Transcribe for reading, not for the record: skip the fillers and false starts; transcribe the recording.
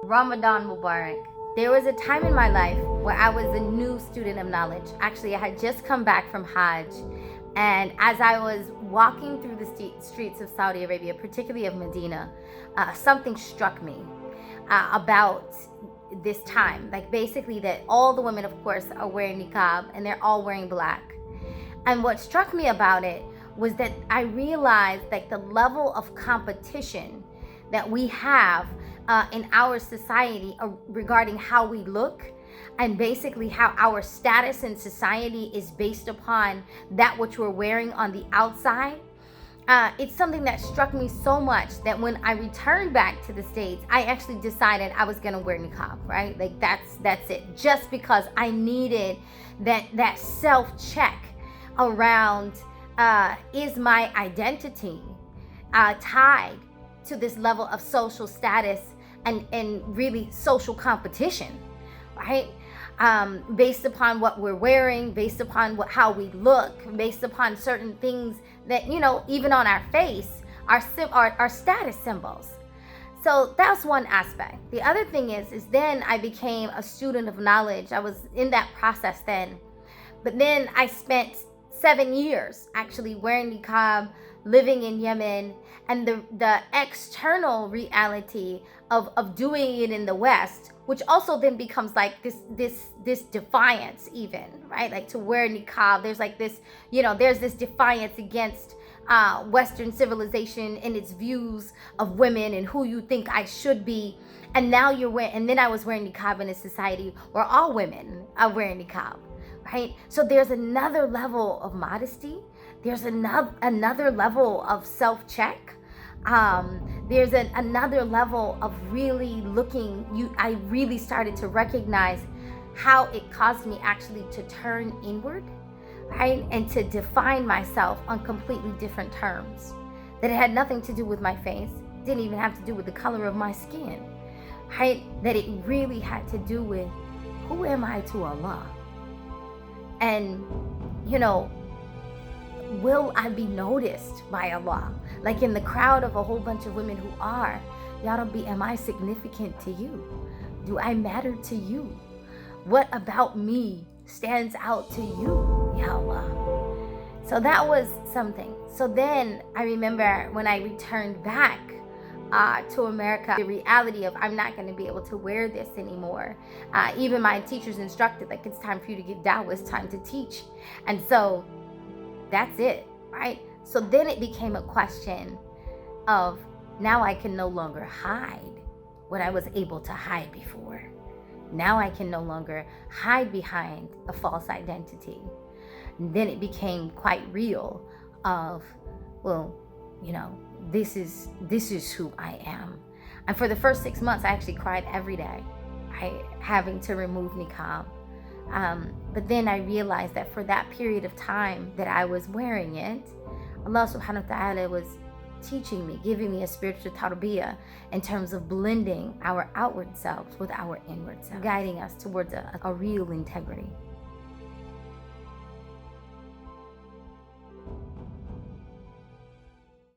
Ramadan Mubarak. There was a time in my life where I was a new student of knowledge. Actually, I had just come back from Hajj, and as I was walking through the streets of Saudi Arabia, particularly of Medina, something struck me about this time. Like basically that all the women, of course, are wearing niqab and they're all wearing black. And what struck me about it was that I realized like the level of competition that we have in our society regarding how we look, and basically how our status in society is based upon that which we're wearing on the outside. It's something that struck me so much that when I returned back to the States, I actually decided I was gonna wear niqab, right? Like that's it. Just because I needed that self-check around is my identity tied to this level of social status and really social competition, right? Based upon what we're wearing, based upon how we look, based upon certain things that, you know, even on our face, our status symbols. So that's one aspect. The other thing is then I became a student of knowledge. I was in that process then. But then I spent 7 years actually wearing niqab, living in Yemen, and the external reality of doing it in the West, which also then becomes like this defiance even, right? Like to wear niqab, there's like this, you know, there's this defiance against Western civilization and its views of women and who you think I should be. And now and then I was wearing niqab in a society where all women are wearing niqab, right? So there's another level of modesty. There's another level of self-check. There's another level of really looking. I really started to recognize how it caused me actually to turn inward, right? And to define myself on completely different terms. That it had nothing to do with my face. Didn't even have to do with the color of my skin, right? That it really had to do with who am I to Allah? And, you know, will I be noticed by Allah? Like in the crowd of a whole bunch of women who are, Ya Rabbi, am I significant to you? Do I matter to you? What about me stands out to you, Ya Allah? So that was something. So then I remember when I returned back to America, the reality of I'm not going to be able to wear this anymore. Even my teachers instructed, like, it's time for you to give dawah, it's time to teach. And so that's it, right? So then it became a question of now I can no longer hide what I was able to hide before. Now I can no longer hide behind a false identity. And then it became quite real of, well, you know, this is who I am. And for the first 6 months, I actually cried every day, right? Having to remove niqab. But then I realized that for that period of time that I was wearing it, Allah subhanahu wa ta'ala was teaching me, giving me a spiritual tarbiyah in terms of blending our outward selves with our inward selves, guiding us towards a real integrity.